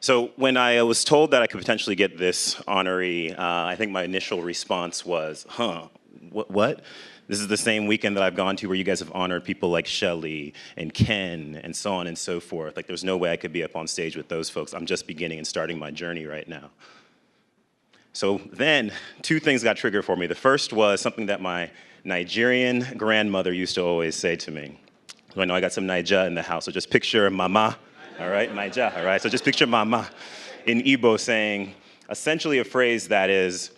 So when I was told that I could potentially get this honoree, I think my initial response was, what? This is the same weekend that I've gone to where you guys have honored people like Shelley and Ken and so on and so forth. Like, there's no way I could be up on stage with those folks. I'm just beginning and starting my journey right now. So then, two things got triggered for me. The first was something that my Nigerian grandmother used to always say to me. I know I got some Naija in the house, so just picture mama. All right, Naija, all right? So just picture mama in Igbo saying, essentially a phrase that is,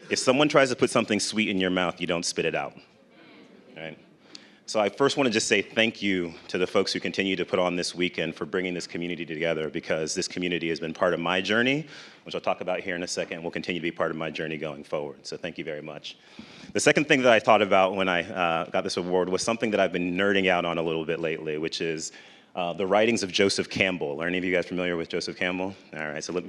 if someone tries to put something sweet in your mouth, you don't spit it out, right? So I first want to just say thank you to the folks who continue to put on this weekend for bringing this community together, because this community has been part of my journey, which I'll talk about here in a second, and will continue to be part of my journey going forward. So thank you very much. The second thing that I thought about when I got this award was something that I've been nerding out on a little bit lately, which is the writings of Joseph Campbell. Are any of you guys familiar with Joseph Campbell? All right, so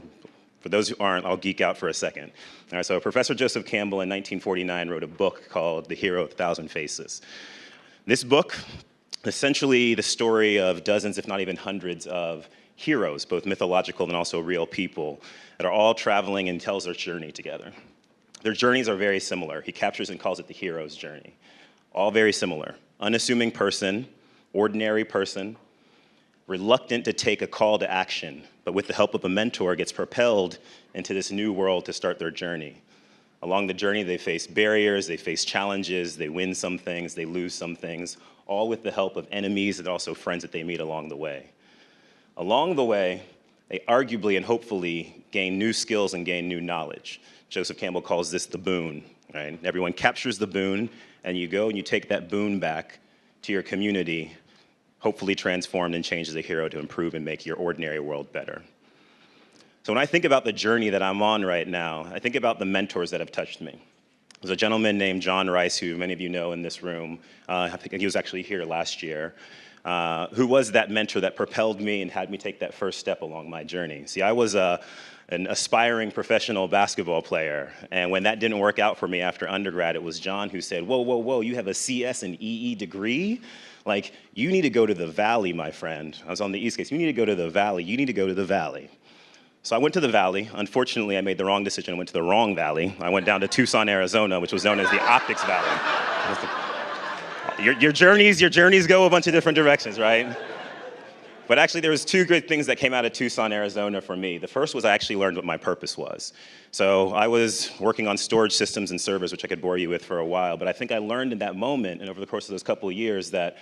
for those who aren't, I'll geek out for a second. All right, so Professor Joseph Campbell in 1949 wrote a book called The Hero of a Thousand Faces. This book, essentially the story of dozens, if not even hundreds, of heroes, both mythological and also real people, that are all traveling and tells their journey together. Their journeys are very similar. He captures and calls it the hero's journey. All very similar. Unassuming person, ordinary person, reluctant to take a call to action, but with the help of a mentor gets propelled into this new world to start their journey. Along the journey, they face barriers, they face challenges, they win some things, they lose some things, all with the help of enemies and also friends that they meet along the way. Along the way, they arguably and hopefully gain new skills and gain new knowledge. Joseph Campbell calls this the boon, right? Everyone captures the boon, and you go and you take that boon back to your community, hopefully transformed and changed as a hero to improve and make your ordinary world better. So when I think about the journey that I'm on right now, I think about the mentors that have touched me. There's a gentleman named John Rice, who many of you know in this room. I think he was actually here last year, who was that mentor that propelled me and had me take that first step along my journey. See, I was an aspiring professional basketball player, and when that didn't work out for me after undergrad, it was John who said, whoa, you have a CS and EE degree? Like, you need to go to the Valley, my friend. I was on the East Coast. You need to go to the Valley. You need to go to the Valley. So I went to the Valley. Unfortunately, I made the wrong decision. I went to the wrong Valley. I went down to Tucson, Arizona, which was known as the Optics Valley. Your journeys go a bunch of different directions, right? But actually, there was two great things that came out of Tucson, Arizona for me. The first was I actually learned what my purpose was. So I was working on storage systems and servers, which I could bore you with for a while, but I think I learned in that moment and over the course of those couple of years that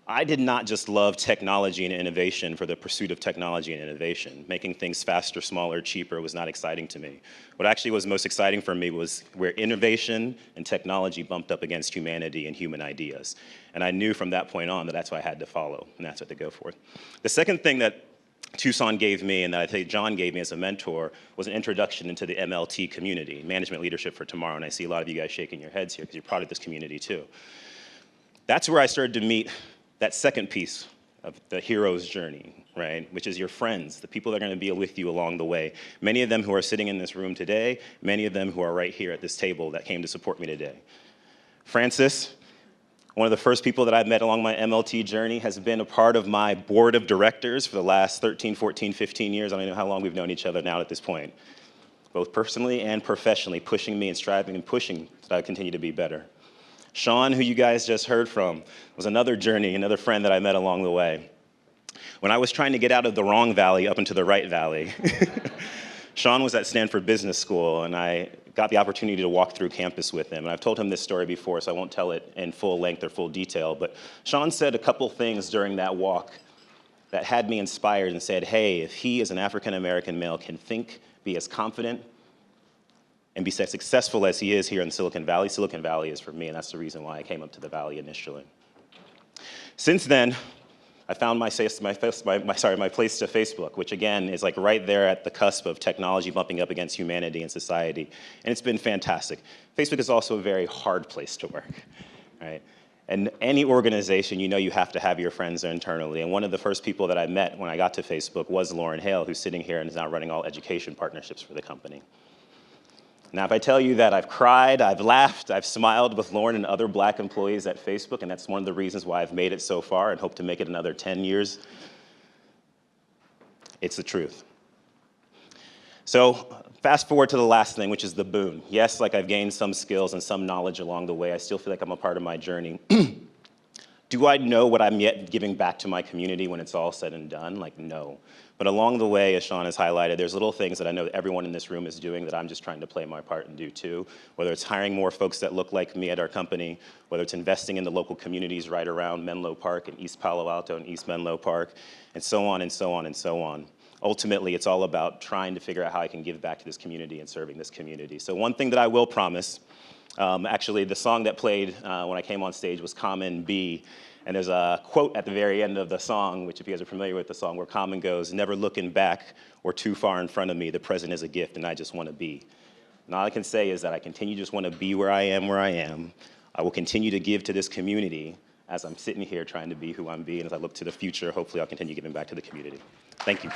I did not just love technology and innovation for the pursuit of technology and innovation. Making things faster, smaller, cheaper was not exciting to me. What actually was most exciting for me was where innovation and technology bumped up against humanity and human ideas. And I knew from that point on that that's what I had to follow, and that's what to go for. The second thing that Tucson gave me, and that I think John gave me as a mentor, was an introduction into the MLT community, Management Leadership for Tomorrow, and I see a lot of you guys shaking your heads here because you're part of this community too. That's where I started to meet that second piece of the hero's journey, right? Which is your friends, the people that are going to be with you along the way. Many of them who are sitting in this room today, many of them who are right here at this table that came to support me today. Francis, one of the first people that I've met along my MLT journey, has been a part of my board of directors for the last 13, 14, 15 years. I don't know how long we've known each other now at this point, both personally and professionally, pushing me and striving and pushing so that I continue to be better. Sean, who you guys just heard from, was another journey, another friend that I met along the way. When I was trying to get out of the wrong valley up into the right valley, Sean was at Stanford Business School, and I got the opportunity to walk through campus with him. And I've told him this story before, so I won't tell it in full length or full detail, but Sean said a couple things during that walk that had me inspired and said, hey, if he as an African-American male can think, be as confident, and be as successful as he is here in Silicon Valley is for me, and that's the reason why I came up to the Valley initially. Since then, I found my place to Facebook, which again is like right there at the cusp of technology bumping up against humanity and society, and it's been fantastic. Facebook is also a very hard place to work, right? And any organization, you know you have to have your friends internally, and one of the first people that I met when I got to Facebook was Lauren Hale, who's sitting here and is now running all education partnerships for the company. Now, if I tell you that I've cried, I've laughed, I've smiled with Lauren and other Black employees at Facebook, and that's one of the reasons why I've made it so far and hope to make it another 10 years, it's the truth. So fast forward to the last thing, which is the boon. Yes, like I've gained some skills and some knowledge along the way. I still feel like I'm a part of my journey. Do I know what I'm yet giving back to my community when it's all said and done? Like, no. But along the way, as Sean has highlighted, there's little things that I know that everyone in this room is doing that I'm just trying to play my part and do too. Whether it's hiring more folks that look like me at our company, whether it's investing in the local communities right around Menlo Park and East Palo Alto and East Menlo Park, and so on and so on and so on. Ultimately, it's all about trying to figure out how I can give back to this community and serving this community. So one thing that I will promise, actually the song that played when I came on stage was Common B. And there's a quote at the very end of the song, which if you guys are familiar with the song, where Common goes, "Never looking back or too far in front of me, the present is a gift and I just want to be." And all I can say is that I continue to just want to be where I am. I will continue to give to this community as I'm sitting here trying to be who I'm being. As I look to the future, hopefully I'll continue giving back to the community. Thank you.